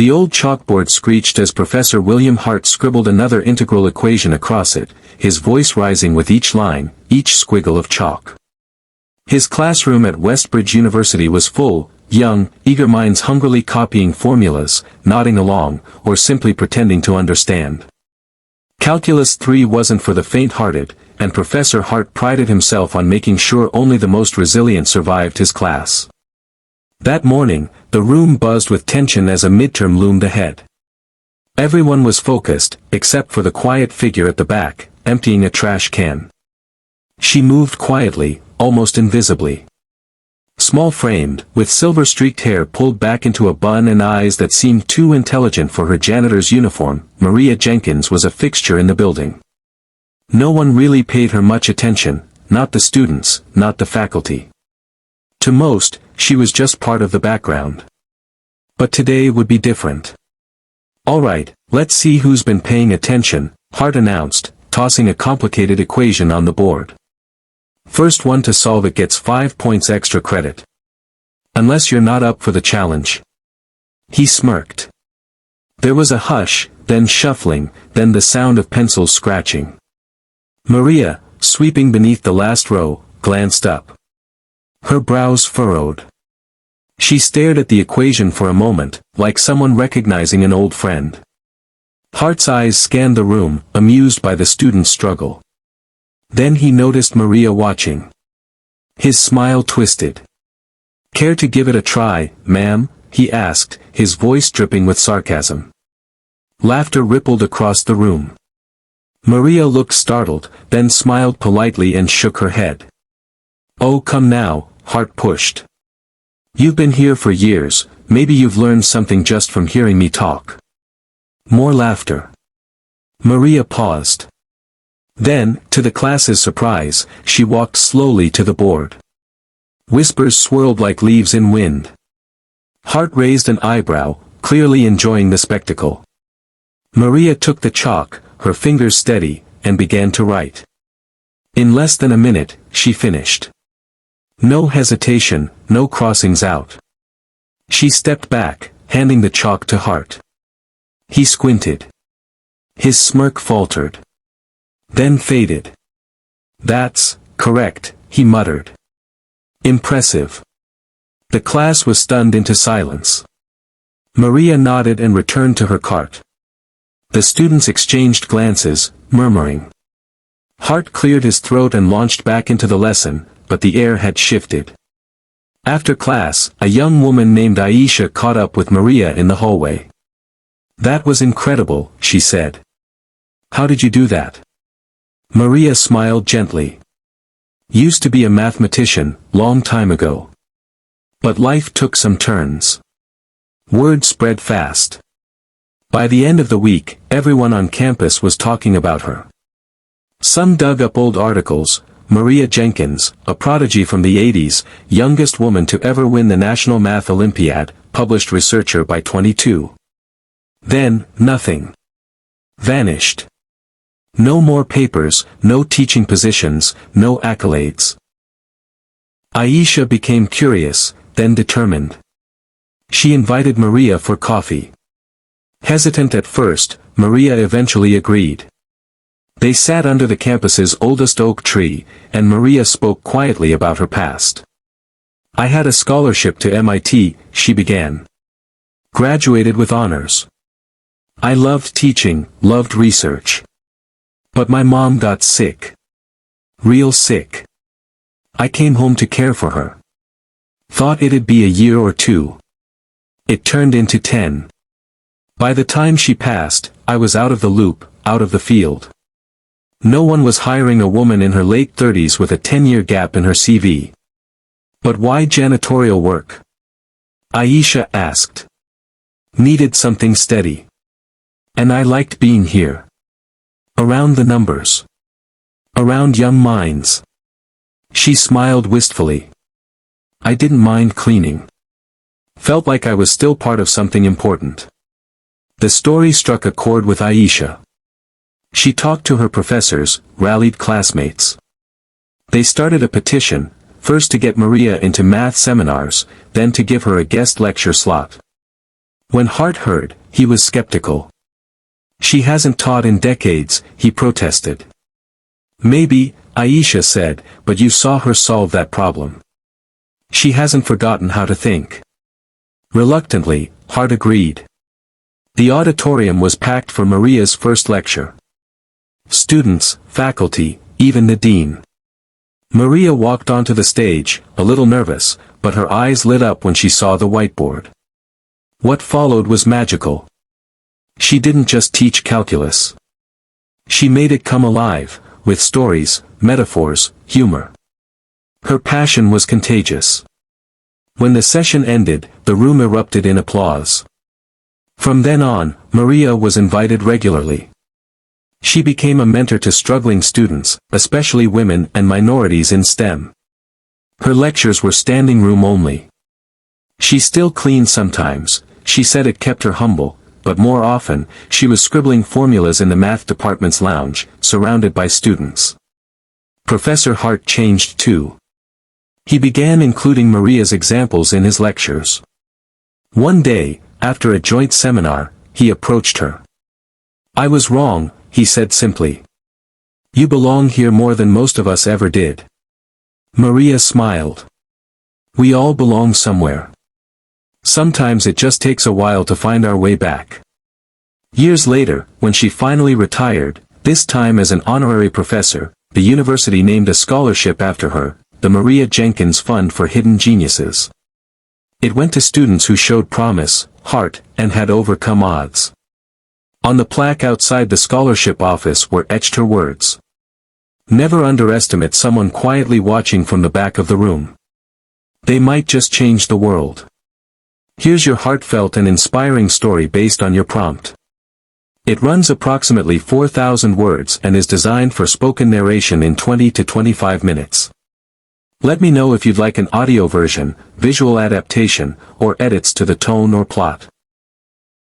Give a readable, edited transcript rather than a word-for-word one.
The old chalkboard screeched as Professor William Hart scribbled another integral equation across it, his voice rising with each line, each squiggle of chalk. His classroom at Westbridge University was full, young, eager minds hungrily copying formulas, nodding along, or simply pretending to understand. Calculus 3 wasn't for the faint-hearted, and Professor Hart prided himself on making sure only the most resilient survived his class. That morning, the room buzzed with tension as a midterm loomed ahead. Everyone was focused, except for the quiet figure at the back, emptying a trash can. She moved quietly, almost invisibly. Small-framed, with silver-streaked hair pulled back into a bun and eyes that seemed too intelligent for her janitor's uniform, Maria Jenkins was a fixture in the building. No one really paid her much attention, not the students, not the faculty. To most, she was just part of the background. But today would be different. "All right, let's see who's been paying attention," Hart announced, tossing a complicated equation on the board. "First one to solve it gets 5 points extra credit. Unless you're not up for the challenge." He smirked. There was a hush, then shuffling, then the sound of pencils scratching. Maria, sweeping beneath the last row, glanced up. Her brows furrowed. She stared at the equation for a moment, like someone recognizing an old friend. Hart's eyes scanned the room, amused by the student's struggle. Then he noticed Maria watching. His smile twisted. "Care to give it a try, ma'am?" he asked, his voice dripping with sarcasm. Laughter rippled across the room. Maria looked startled, then smiled politely and shook her head. "Oh, come now," Hart pushed. "You've been here for years, maybe you've learned something just from hearing me talk." More laughter. Maria paused. Then, to the class's surprise, she walked slowly to the board. Whispers swirled like leaves in wind. Hart raised an eyebrow, clearly enjoying the spectacle. Maria took the chalk, her fingers steady, and began to write. In less than a minute, she finished. No hesitation, no crossings out. She stepped back, handing the chalk to Hart. He squinted. His smirk faltered. Then faded. "That's correct," he muttered. "Impressive." The class was stunned into silence. Maria nodded and returned to her cart. The students exchanged glances, murmuring. Hart cleared his throat and launched back into the lesson, but the air had shifted. After class, a young woman named Aisha caught up with Maria in the hallway. "That was incredible," she said. "How did you do that?" Maria smiled gently. "Used to be a mathematician, long time ago. But life took some turns. Word spread fast. By the end of the week, everyone on campus was talking about her. Some dug up old articles. Maria Jenkins, a prodigy from the 80s, youngest woman to ever win the National Math Olympiad, published researcher by 22. Then, nothing. Vanished. No more papers, no teaching positions, no accolades. Aisha became curious, then determined. She invited Maria for coffee. Hesitant at first, Maria eventually agreed. They sat under the campus's oldest oak tree, and Maria spoke quietly about her past. "I had a scholarship to MIT," she began. "Graduated with honors. I loved teaching, loved research. But my mom got sick. Real sick. I came home to care for her. Thought it'd be a year or two. It turned into 10. By the time she passed, I was out of the loop, out of the field. No one was hiring a woman in her late 30s with a 10-year gap in her CV. But why janitorial work?" Aisha asked. "Needed something steady. And I liked being here. Around the numbers. Around young minds." She smiled wistfully. "I didn't mind cleaning. Felt like I was still part of something important." The story struck a chord with Aisha. She talked to her professors, rallied classmates. They started a petition, first to get Maria into math seminars, then to give her a guest lecture slot. When Hart heard, he was skeptical. She hasn't taught in decades, he protested. Maybe, Aisha said, but you saw her solve that problem. She hasn't forgotten how to think. Reluctantly, Hart agreed. The auditorium was packed for Maria's first lecture. Students, faculty, even the dean. Maria walked onto the stage, a little nervous, but her eyes lit up when she saw the whiteboard. What followed was magical. She didn't just teach calculus. She made it come alive, with stories, metaphors, humor. Her passion was contagious. When the session ended, the room erupted in applause. From then on, Maria was invited regularly. She became a mentor to struggling students, especially women and minorities in STEM. Her lectures were standing room only. She still cleaned sometimes, she said it kept her humble, but more often, she was scribbling formulas in the math department's lounge, surrounded by students. Professor Hart changed too. He began including Maria's examples in his lectures. One day, after a joint seminar, he approached her. "I was wrong," he said simply. "You belong here more than most of us ever did." Maria smiled. "We all belong somewhere. Sometimes it just takes a while to find our way back." Years later, when she finally retired, this time as an honorary professor, the university named a scholarship after her, the Maria Jenkins Fund for Hidden Geniuses. It went to students who showed promise, heart, and had overcome odds. On the plaque outside the scholarship office were etched her words. "Never underestimate someone quietly watching from the back of the room. They might just change the world." Here's your heartfelt and inspiring story based on your prompt. It runs approximately 4,000 words and is designed for spoken narration in 20 to 25 minutes. Let me know if you'd like an audio version, visual adaptation, or edits to the tone or plot.